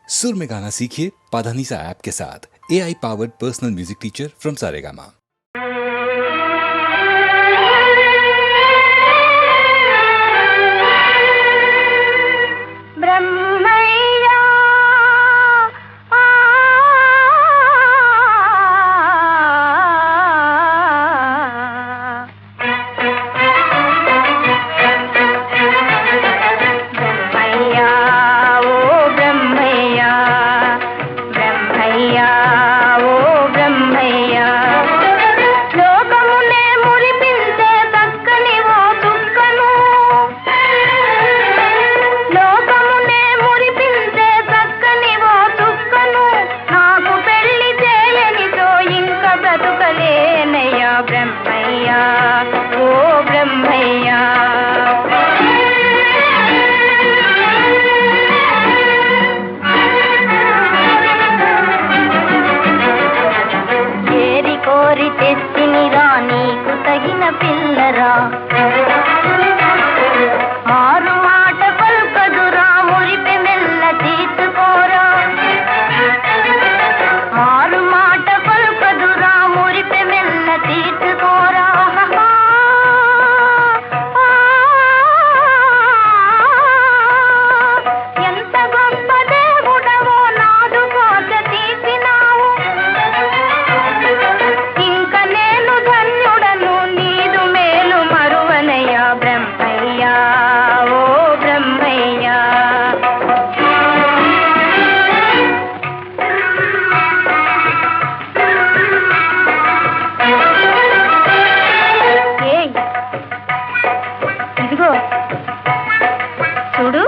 सुर में गाना सीखिए पाधानीसा ऐप के साथ। AI powered personal music teacher from Saregama. చూడు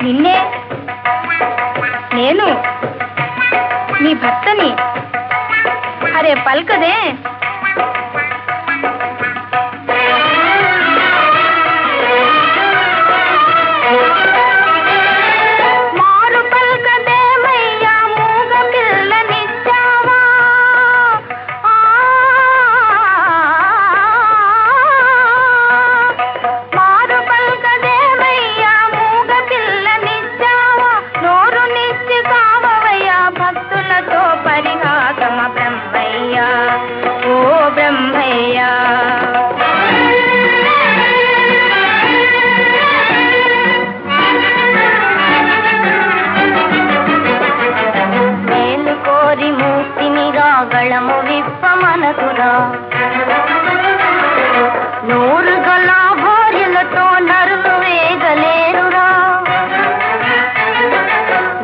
నిన్నే నేను నీ భర్తని అరే పల్కదే నూరు గల భార్యలతో నరులు వేగలేరురా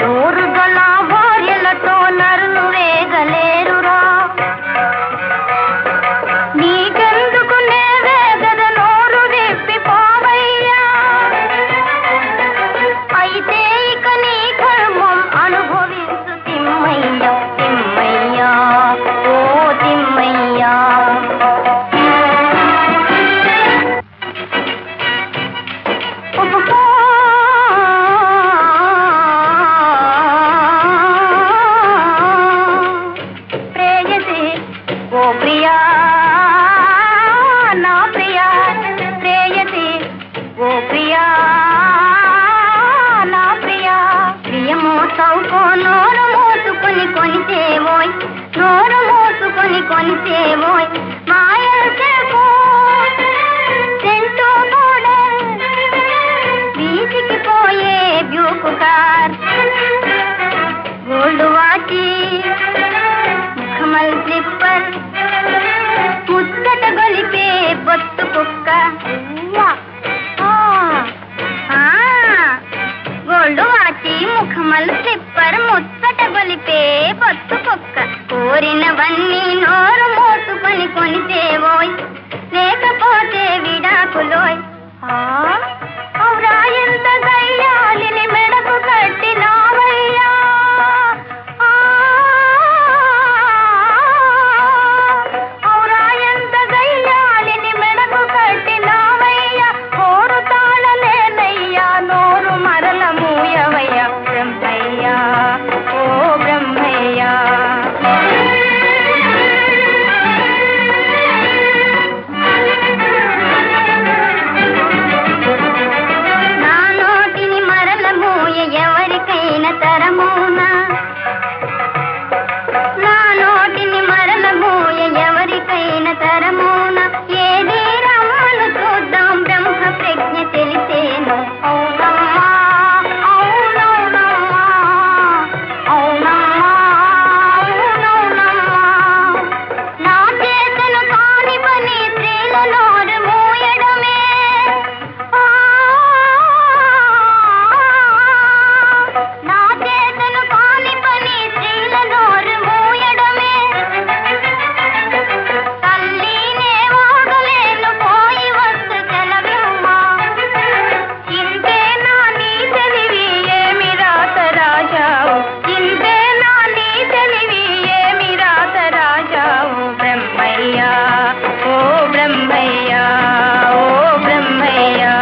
నూరు గల భార్యలతో నరులు వేగలేరురా నీకెందుకు నే వేగద నోరు విప్పిపోవయ్యా అయితే ఇక నీ కర్మం అనుభవించు తిమ్మయ్యా తిమ్మయ్యా ఓ తిమ్మయ్యా నోరు మోసుకొని కొనిసేవోయ్ మాయలు చేపో సెంటూ కూడా వీధికి పోయే బ్యూకు కార్ గోల్డ్ వాచి ముఖమల్ స్లిప్పర్ ముచ్చట గొలిపే బొత్తు కుక్క గోల్డ్ వాచి ముఖమల్ స్లిప్పర్ ముచ్చట గొలిపే బొత్తు కుక్క కోరినవన్నీ నోరు మోసుకొని కొనిసేవోయ్ లేకపోతే విడాకులోయ్ ఔరా ఎంత గయ్యాలిని మెడకు కట్టినావయ్యా ఔరా ఎంత గయ్యాలిని మెడకు కట్టినావయ్యా కోరు తాళలేనయ్యా నోరు మరల మూయవయ్యా బ్రహ్మయ్యా ఓ బ్రహ్మయ్యా నా నోటిని మరల మూయ తరమున నా నోటిని మరలబోయ ఎవరికైనా తరమున ఏది రమ్మను చూద్దాం బ్రహ్మ ప్రజ్ఞ తెలిసేను అవునమ్మా అవునవునమ్మా అవునమ్మా అవునవునమ్మా నా చేతను కాని పని స్త్రీల నోరు మూయడమే నా చేతను కాని పని స్త్రీల నోరు మూయడమే తల్లినే వాగలేను పోయి వస్తు సెలవిమ్మా ఇంతే నా నీ తెలివి ఏమి రాత రాజావు ఇంతే నా నీ తెలివి ఏమి రాత రాజావు బ్రహ్మయ్యా ఓ బ్రహ్మయ్యా ఓ బ్రహ్మయ్యా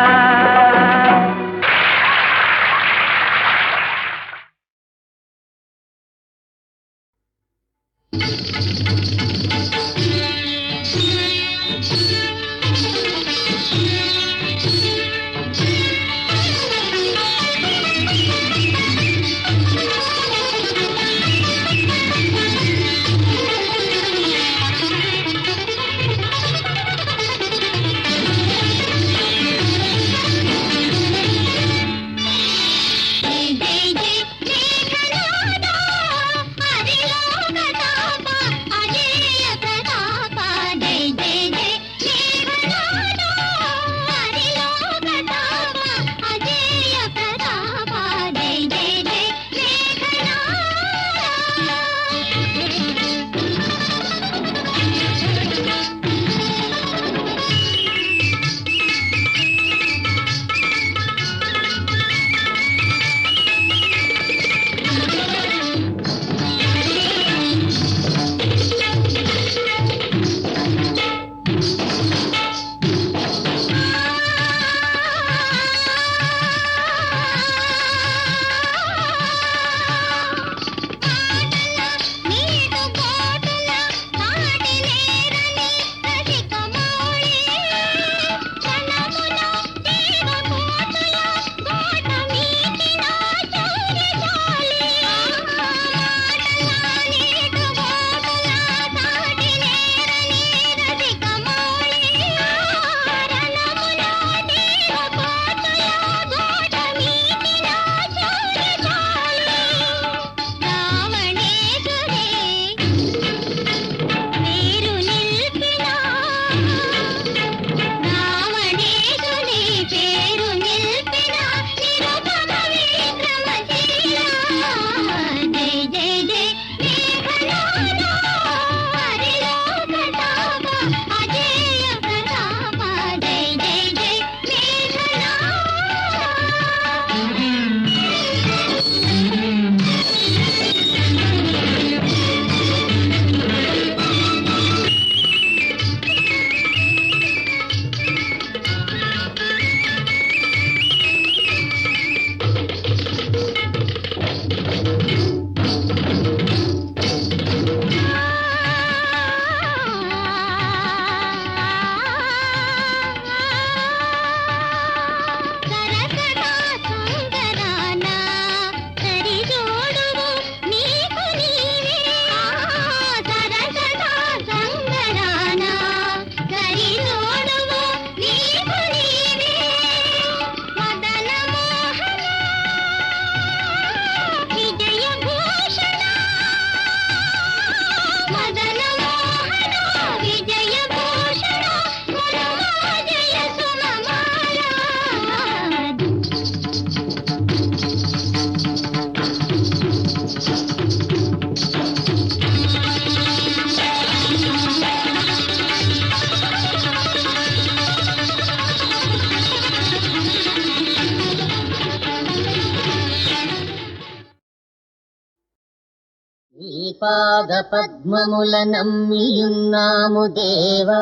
నీ పాద పద్మముల నమ్మియున్నాము దేవా,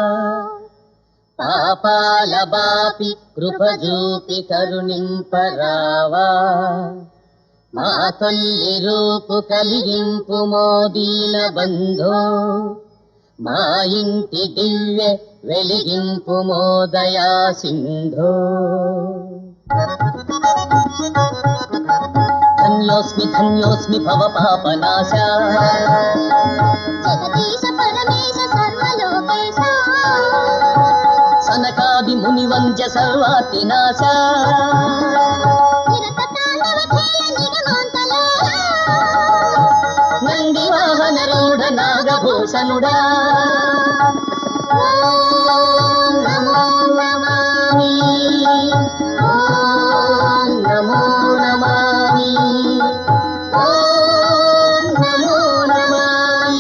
పాపాల బాపి కృపజూపి కరుణింపరావా. మా తల్లి రూపు కలిగింపు మోదీన బంధో, మా ఇంటి దివ్య వెలిగింపు మోదయా సింధో. ధన్యోస్మి ధన్యోస్మి భవ పాపనాశ జగదీశ పరమేశ సర్వలోకేశ సనకాది ముని వంద్య సర్వాతినాశ నిరత తాండవ ఖేళ నిగమాంతలా నంది వాహన రూఢ నాగభూషణుడా ఓం నమో నమామి ఓం నమో నమామి ఓం నమో నమామి.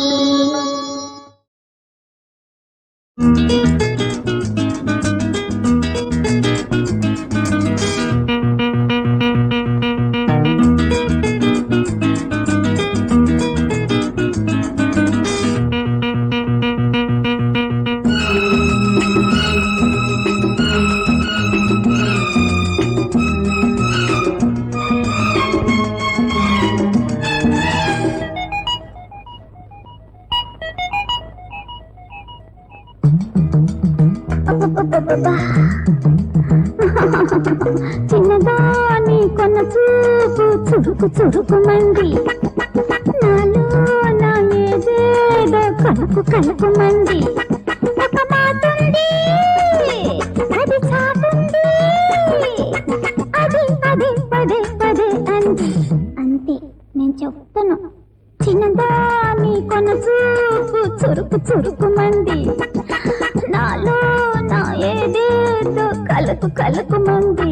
చిన్నదాని కొన్న చూపు చురుకు చురుకుమంది నాలో నా ఏదేదో కలుకు కలుకుమంది ఒక మాటుంది అది చాటుంది అది అది పదే పదే అంది అంతే నేను చెప్తాను చిన్నదాని కొన్న చూపు చురుకు చురుకుమంది నాలో నా ఏదేదో కలుకు కలుకుమంది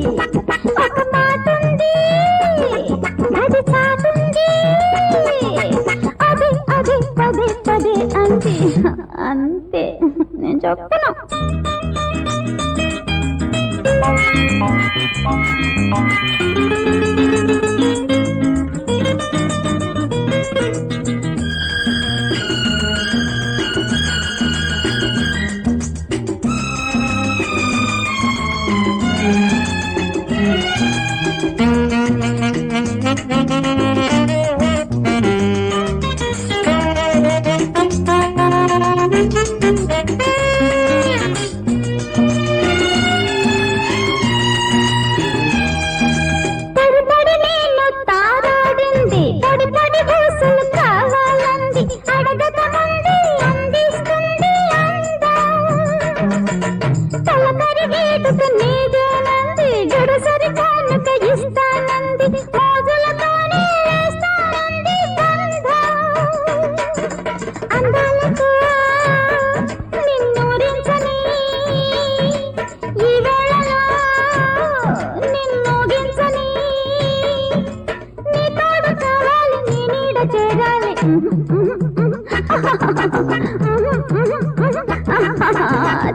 ఒక మాటుంది అది చాటుంది అది అది పదే పదే అంది అంతే నేను చెప్తాను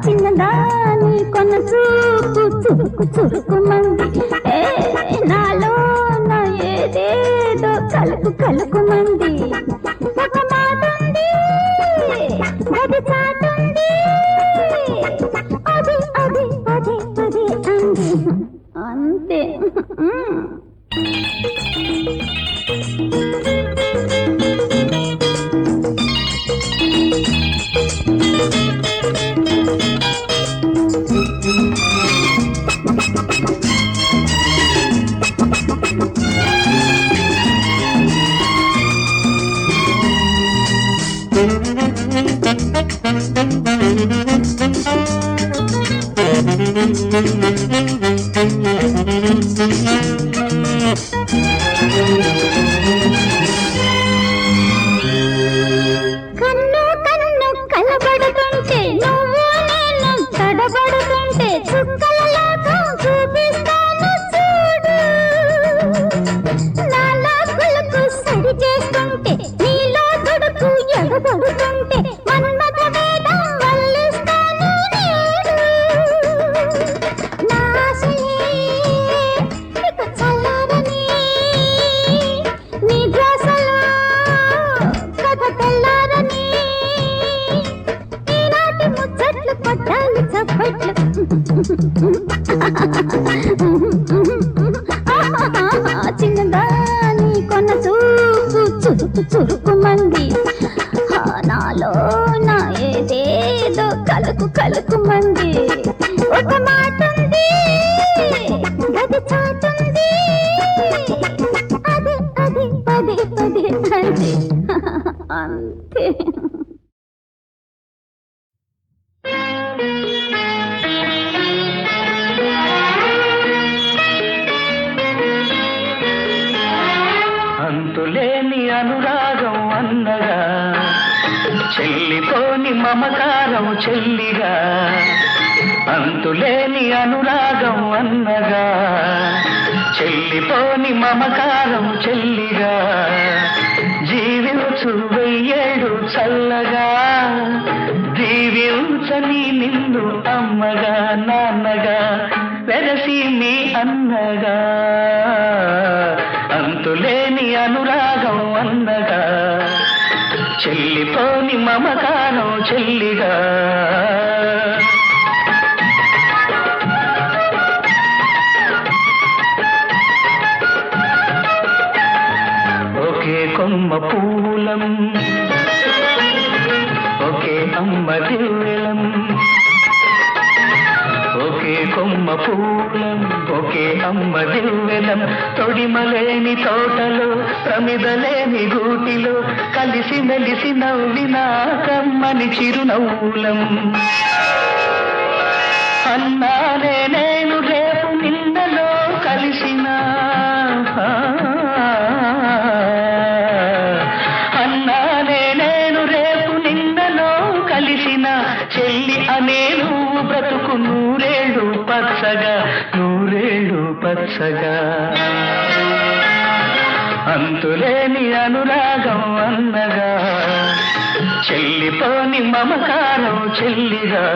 చిన్నదాని కొన్న చూపు చురుకు చురుకుమంది నాలో నా ఏదేదో కలుకు కలుకుమంది ఒక మాటుంది అది చాటుంది అది అది పదే పదే అంది అంతే కన్ను కన్ను కలబడుతుంటే నువ్వు నేను తడబడుతుంటే చుక్కలలాగా చూపిస్తాను చూడు నాలో కులుకు సరి చేస్తుంటే నీలో దుడుకు ఎడబడుతుంటే మన్మథ వేదం వల్లిస్తాను నేడు నా ఆశలే ఇక చల్లారని నీ ధ్యాసలో కథ తెల్లారని ఈనాటి ముచ్చట్లు పట్టాలి చప్పట్లు చిన్నదాని కొన్న చూపు చురుకు చురుకుమంది నాలో నా ఏదేదో కలుకు కలుకుమంది ఒక మాటుంది అది చాటుంది అది అది అంతే. అంతులేని అనురాగం అన్నగా, చెల్లిపోని మమకారం చెల్లిగా. అంతులేని అనురాగం అన్నగా, చెల్లిపోని మమకారం చెల్లిగా. జీవించు వెయ్యేడు చల్లగా, దీవించని నిన్ను అమ్మగా నాన్నగా, వెరసి మీ అన్నగా. అంతులేని అనురాగం అన్నగా, చెల్లిపోని మమకారం చెల్లిగా. ఒకే కొమ్మ పూలం, ఒకే అమ్మ దివ్వెలం. ఒకే కొమ్మ పూలం, ఒకే అమ్మ దివ్వెలం. తొడిమలేని తోటలో, ప్రమిదలేని గూటిలో, కలిసి మెలిసి నవ్విన కమ్మని చిరునవ్వులం. అన్నానే నేను రేపు నిన్నలో కలిసిన, అన్నానే నేను రేపు నిన్నలో కలిసిన చెల్లి అనే నువ్వు బ్రతుకు నూరేళ్ళు పచ్చగా, నూరేళ్ళు పచ్చగా. అంతులేని అనురాగం అన్నగా, చెల్లిపోని మమకారం చెల్లిగా.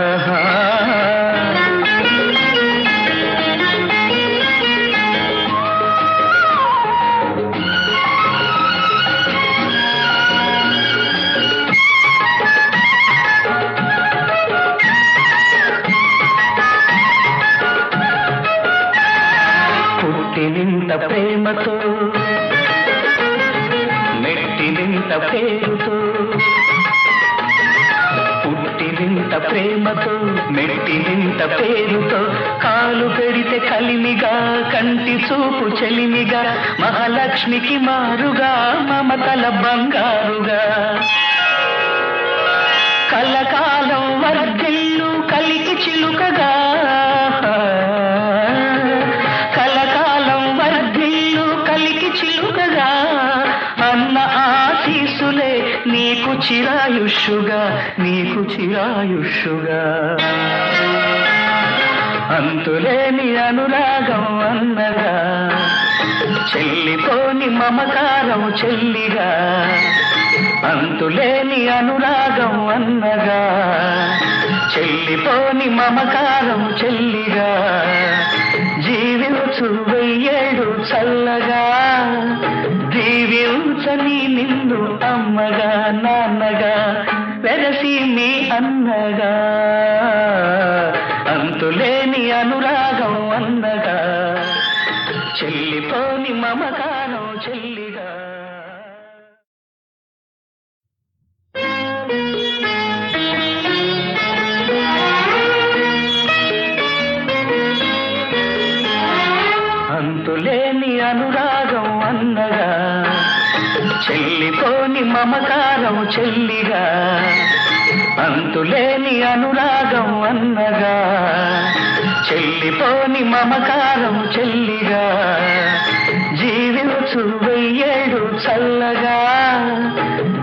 పుట్టినింత ప్రేమతో, మెట్టినింత పేరుతో. పుట్టినింత ప్రేమతో, మెట్టినింత పేరుతో. కాలు పెడితే కలిమిగా, కంటి చూపు చెలిమిగా. మహాలక్ష్మికి మారుగా, మమతల బంగారుగా. కలకాలం వర్ధిల్లు కలికి చిలుకగా, కలకాలం వర్ధిల్లు కలికి చిలుకగా. అన్న ఆశీసులే నీకు చిరాయుష్యుగా, నీకు చిరాయుష్యుగా. అంతులేని అనురాగం అన్నగా, చెల్లిపోని మమకారం చెల్లిగా. అంతులేని అనురాగం అన్నగా, చెల్లిపోని మమకారం చెల్లిగా. జీవించు వెయ్యేడు చల్లగా, దీవించని నిన్ను అమ్మగా నాన్నగా, వెరసి మీ అన్నగా. అంతులేని అనురాగం అన్నగా, చెల్లిపోని మమకారం చెల్లిగా. అంతులేని అనురాగం అన్నగా, చెల్లిపోని మమకారం చెల్లిగా. అంతులేని అనురాగం అన్నగా, చెల్లిపోని మమకారం చెల్లిగా. జీవించు వెయ్యేడు చల్లగా,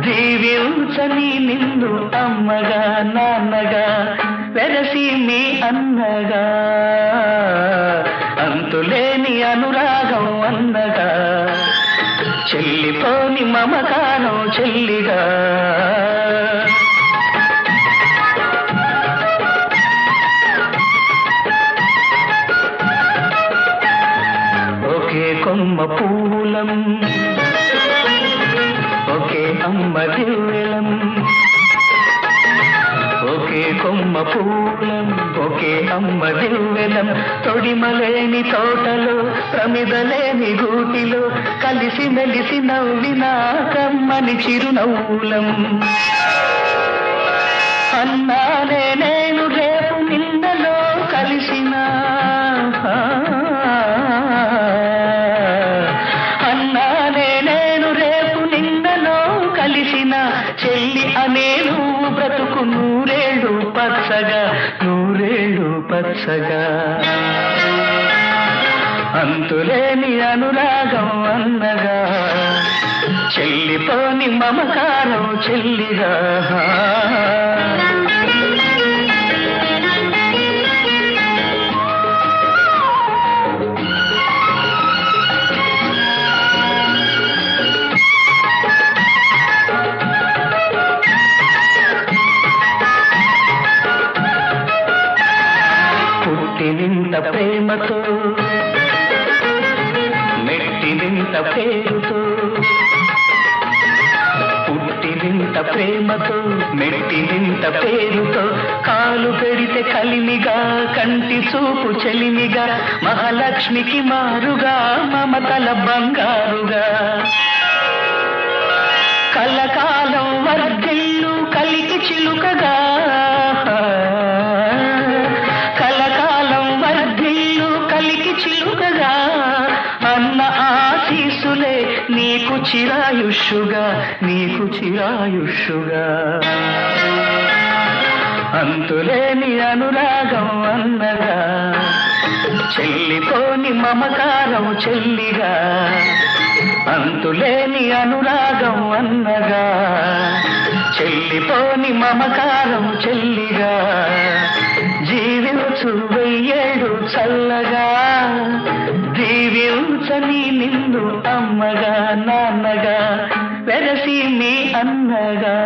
దీవించని నిన్ను అమ్మగా నాన్నగా, వెరసి మీ అన్నగా. అంతులేని అనురాగం అన్నగా, చెల్లిపోని మమకారం చెల్లిగా. ఒకే కొమ్మ పూలం, ఒకే అమ్మ దివ్వెలం. ఒకే కొమ్మ పూలం, ఒకే అమ్మ దివ్వెలం. తొడిమలేని తోటలో, ప్రమిదలేని గూటిలో, కలిసి మెలిసి నవ్విన కమ్మని చిరునవ్వులం. అన్నానే నేను రేపు నిన్నలో కలిసిన, అన్నానే నేను రేపు నిన్నలో కలిసిన పచ్చగా నూరేళ్ళు పచ్చగా అంతులేని అనురాగం అన్నగా చెల్లిపోని మమకారం చెల్లిగా పుట్టినింత ప్రేమతో మెట్టినింత పేరుతో పుట్టినింత ప్రేమతో మెట్టినింత పేరుతో కాలు పెడితే కలిమిగా కంటి చూపు చెలిమిగా మహాలక్ష్మికి మారుగా మమతల బంగారుగా కలకాలం వర్ధిల్లు కలికి చిలుకగా కలకాలం వర్ధిల్లు కలికి చిలుకగా అన్న ఆశీసులే నీకు చిరాయుష్యుగా నీకు చిరాయుష్యుగా అంతులేని అనురాగం అన్నగా చెల్లిపోని మమకారం చెల్లిగా అంతులేని అనురాగం అన్నగా చెల్లిపోని మమకారం చెల్లిగా జీవించు వెయ్యేడు చల్లగా దీవించని నిన్ను అమ్మగా నాన్నగా వెరసి మీ అన్నగా